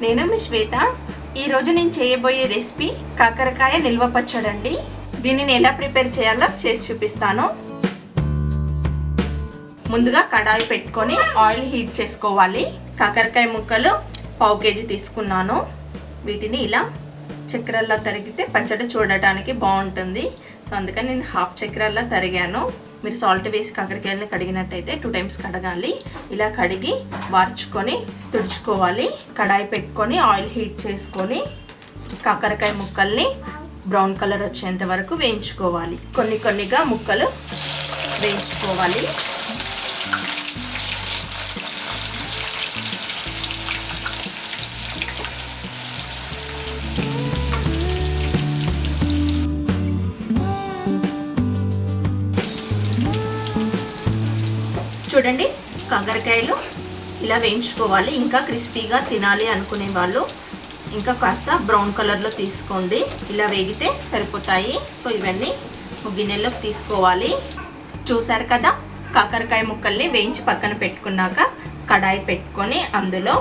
నేను మీ శ్వేత. ఈరోజు నేను చేయబోయే రెసిపీ కాకరకాయ నిల్వ పచ్చడి అండి. దీనిని ఎలా ప్రిపేర్ చేయాలో చేసి చూపిస్తాను. ముందుగా కడాయి పెట్టుకొని ఆయిల్ హీట్ చేసుకోవాలి. కాకరకాయ ముక్కలు 1/2 kg తీసుకున్నాను. వీటిని ఇలా చక్కెరలా తరిగితే పచ్చడి చూడటానికి బాగుంటుంది. సో అందుకని నేను 1/2 చక్కెరలా తరిగాను. మీరు సాల్ట్ వేసి కాకరకాయలని కడిగినట్టయితే 2 times కడగాలి. ఇలా కడిగి వార్చుకొని తుడుచుకోవాలి. కడాయి పెట్టుకొని ఆయిల్ హీట్ చేసుకొని కాకరకాయ ముక్కల్ని బ్రౌన్ కలర్ వచ్చేంత వరకు వేయించుకోవాలి. కొన్నిగా ముక్కలు వేయించుకోవాలి. చూడండి, కాకరకాయలు ఇలా వేయించుకోవాలి. ఇంకా క్రిస్పీగా తినాలి అనుకునే వాళ్ళు ఇంకా కాస్త బ్రౌన్ కలర్లో తీసుకోండి. ఇలా వేగితే సరిపోతాయి. సో ఇవన్నీ గిన్నెలోకి తీసుకోవాలి. చూసారు కదా, కాకరకాయ ముక్కల్ని వేయించి పక్కన పెట్టుకున్నాక కడాయి పెట్టుకొని అందులో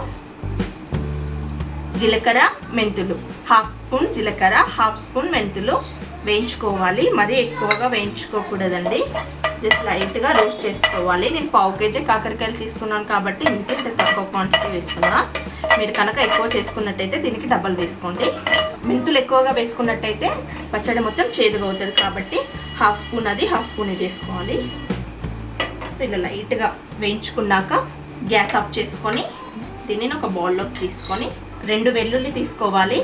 జీలకర్ర మెంతులు 1/2 స్పూన్ జీలకర్ర, 1/2 స్పూన్ మెంతులు వేయించుకోవాలి. మరీ ఎక్కువగా వేయించుకోకూడదండి. జస్ట్ లైట్గా రోస్ట్ చేసుకోవాలి. నేను 1/2 kg కాకరకాయలు తీసుకున్నాను కాబట్టి ఇంత తక్కువ క్వాంటిటీ వేస్తున్నా. మీరు కనుక ఎక్కువ చేసుకున్నట్టయితే దీనికి డబల్ వేసుకోండి. మెంతులు ఎక్కువగా వేసుకున్నట్టయితే పచ్చడి మొత్తం చేదుగా అవుతుంది కాబట్టి 1/2 స్పూన్ అది 1/2 స్పూన్ ఇది వేసుకోవాలి. సో ఇలా లైట్గా వేయించుకున్నాక గ్యాస్ ఆఫ్ చేసుకొని దీనిని ఒక బౌల్లోకి తీసుకొని 2 వెల్లుల్లి తీసుకోవాలి.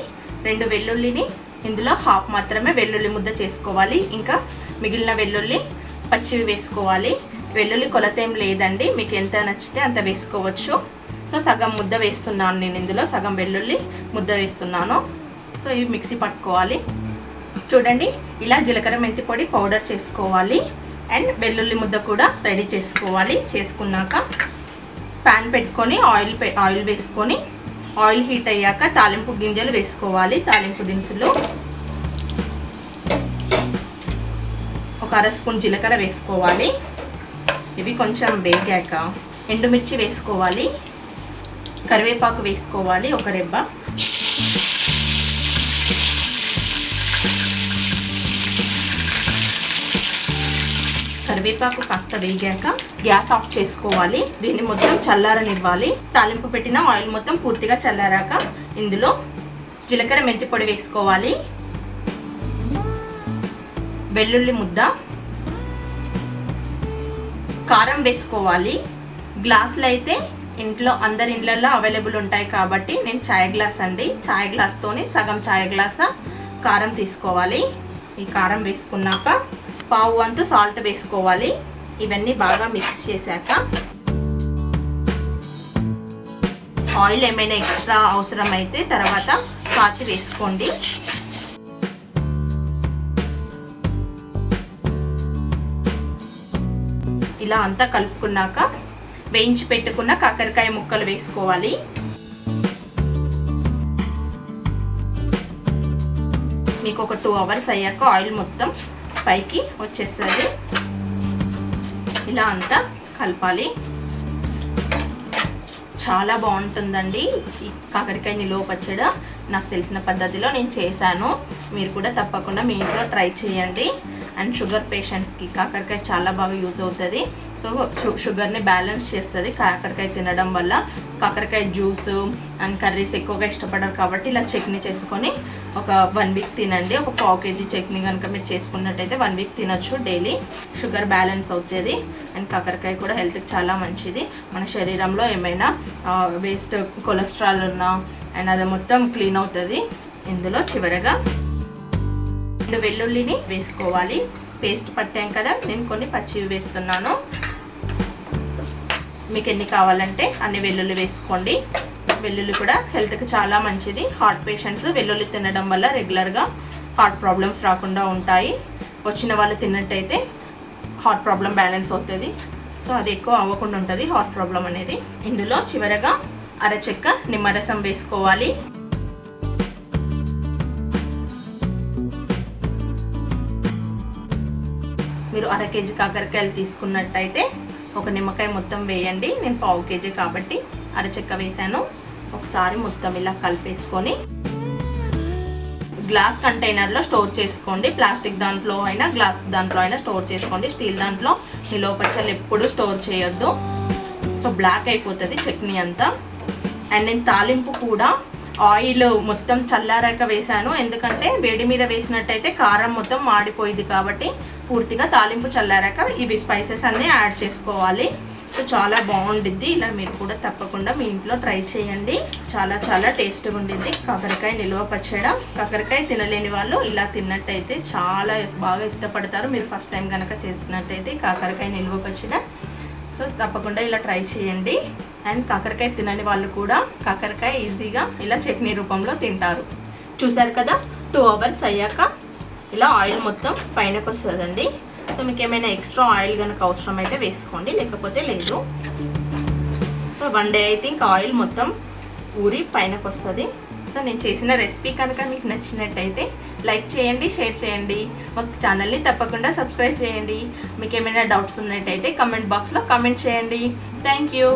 2 వెల్లుల్లిని ఇందులో 1/2 మాత్రమే వెల్లుల్లి ముద్ద చేసుకోవాలి. ఇంకా మిగిలిన వెల్లుల్లి పచ్చివి వేసుకోవాలి. వెల్లుల్లి కొలత ఏం లేదండి, మీకు ఎంత నచ్చితే అంత వేసుకోవచ్చు. సో సగం ముద్ద వేస్తున్నాను నేను ఇందులో, సగం వెల్లుల్లి ముద్ద వేస్తున్నాను. సో ఇవి మిక్సీ పట్టుకోవాలి. చూడండి, ఇలా జీలకర్ర మెంతి పొడి పౌడర్ చేసుకోవాలి. అండ్ వెల్లుల్లి ముద్ద కూడా రెడీ చేసుకోవాలి. చేసుకున్నాక ప్యాన్ పెట్టుకొని ఆయిల్ వేసుకొని ఆయిల్ హీట్ అయ్యాక తాలింపు గింజలు వేసుకోవాలి. తాలింపు దినుసులు 1/2 స్పూన్ జీలకర్ర వేసుకోవాలి. ఇవి కొంచెం వేగాక ఎండుమిర్చి వేసుకోవాలి. కరివేపాకు వేసుకోవాలి, 1 రెబ్బ. కరివేపాకు కాస్త వేగాక గ్యాస్ ఆఫ్ చేసుకోవాలి. దీన్ని మొత్తం చల్లారనివ్వాలి. తాలింపు పెట్టిన ఆయిల్ మొత్తం పూర్తిగా చల్లారాక ఇందులో జీలకర్ర మెంతి పొడి వేసుకోవాలి. వెల్లుల్లి ముద్ద, కారం వేసుకోవాలి. గ్లాసులు అయితే అందరి ఇళ్ళల్లో అవైలబుల్ ఉంటాయి కాబట్టి నేను చాయ్ గ్లాస్ అండి, చాయ్ గ్లాస్తోని సగం చాయ్ గ్లాసా కారం తీసుకోవాలి. ఈ కారం వేసుకున్నాక 1/2 వంతు సాల్ట్ వేసుకోవాలి. ఇవన్నీ బాగా మిక్స్ చేశాక ఆయిల్ ఏమైనా ఎక్స్ట్రా అవసరం అయితే తర్వాత కాచి వేసుకోండి. ఇలా అంతా కలుపుకున్నాక వేయించి పెట్టుకున్న కాకరకాయ ముక్కలు వేసుకోవాలి. మీకు ఒక 2 hours అయ్యాక ఆయిల్ మొత్తం పైకి వచ్చేస్తుంది. ఇలా అంతా కలపాలి. చాలా బాగుంటుందండి ఈ కాకరకాయ నిల్వ పచ్చడి. నాకు తెలిసిన పద్ధతిలో నేను చేశాను. మీరు కూడా తప్పకుండా మీ ఇంట్లో ట్రై చేయండి. అండ్ షుగర్ పేషెంట్స్కి కాకరకాయ చాలా బాగా యూజ్ అవుతుంది. సో షుగర్ని బ్యాలెన్స్ చేస్తుంది కాకరకాయ తినడం వల్ల. కాకరకాయ జ్యూస్ అండ్ కర్రీస్ ఎక్కువగా ఇష్టపడరు కాబట్టి ఇలా చట్నీ చేసుకొని ఒక 1 week తినండి. ఒక 1/2 kg చట్నీ కనుక మీరు చేసుకున్నట్టయితే 1 week తినొచ్చు డైలీ. షుగర్ బ్యాలెన్స్ అవుతుంది. అండ్ కాకరకాయ కూడా హెల్త్కి చాలా మంచిది. మన శరీరంలో ఏమైనా వేస్ట్ కొలెస్ట్రాల్ ఉన్నా అండ్ అది మొత్తం క్లీన్ అవుతుంది. ఇందులో చివరగా 2 వెల్లుల్లిని వేసుకోవాలి. పేస్ట్ పట్టాం కదా, నేను కొన్ని పచ్చివి వేస్తున్నాను. మీకు ఎన్ని కావాలంటే అన్ని వెల్లుల్లి వేసుకోండి. వెల్లుల్లి కూడా హెల్త్కి చాలా మంచిది. హార్ట్ పేషెంట్స్ వెల్లుల్లి తినడం వల్ల రెగ్యులర్గా హార్ట్ ప్రాబ్లమ్స్ రాకుండా ఉంటాయి. వచ్చిన వాళ్ళు తిన్నట్టయితే హార్ట్ ప్రాబ్లం బ్యాలెన్స్ అవుతుంది. సో అది ఎక్కువ అవ్వకుండా ఉంటుంది హార్ట్ ప్రాబ్లం అనేది. ఇందులో చివరగా 1/2 చెక్క నిమ్మరసం వేసుకోవాలి. మీరు 1/2 kg కాకరకాయలు తీసుకున్నట్టయితే ఒక నిమ్మకాయ మొత్తం వేయండి. నేను 1/2 kg కాబట్టి 1/2 చెక్క వేసాను. ఒకసారి మొత్తం ఇలా కలిపేసుకొని గ్లాస్ కంటైనర్లో స్టోర్ చేసుకోండి. ప్లాస్టిక్ దాంట్లో అయినా గ్లాస్ దాంట్లో అయినా స్టోర్ చేసుకోండి. స్టీల్ దాంట్లో నిలువ పచ్చళ్ళు ఎప్పుడు స్టోర్ చేయొద్దు. సో బ్లాక్ అయిపోతుంది చట్నీ అంతా. అండ్ నేను తాలింపు కూడా ఆయిల్ మొత్తం చల్లారాక వేసాను, ఎందుకంటే వేడి మీద వేసినట్టయితే కారం మొత్తం మాడిపోయింది కాబట్టి పూర్తిగా తాలింపు చల్లారాక ఇవి స్పైసెస్ అన్నీ యాడ్ చేసుకోవాలి. సో చాలా బాగుండిద్ది. ఇలా మీరు కూడా తప్పకుండా మీ ఇంట్లో ట్రై చేయండి. చాలా చాలా టేస్ట్గా ఉండిద్ది కాకరకాయ నిల్వ పచ్చడి. కాకరకాయ తినలేని వాళ్ళు ఇలా తిన్నట్టయితే చాలా బాగా ఇష్టపడతారు. మీరు ఫస్ట్ టైం కనుక చేసినట్టయితే కాకరకాయ నిల్వ పచ్చడి. సో తప్పకుండా ఇలా ట్రై చేయండి. అండ్ కాకరకాయ తినని వాళ్ళు కూడా కాకరకాయ ఈజీగా ఇలా చట్నీ రూపంలో తింటారు. చూసారు కదా, 2 hours అయ్యాక ఇలా ఆయిల్ మొత్తం పైనకు వస్తుందండి. సో మీకు ఏమైనా ఎక్స్ట్రా ఆయిల్ కనుక అవసరం అయితే వేసుకోండి, లేకపోతే లేదు. సో 1 day అయితే ఇంకా ఆయిల్ మొత్తం ఊరి పైనకు వస్తుంది. సో నేను చేసిన రెసిపీ కనుక మీకు నచ్చినట్టయితే లైక్ చేయండి, షేర్ చేయండి. మా ఛానల్ని తప్పకుండా సబ్స్క్రైబ్ చేయండి. మీకు ఏమైనా డౌట్స్ ఉన్నట్టయితే కమెంట్ బాక్స్లో కమెంట్ చేయండి. Thank you.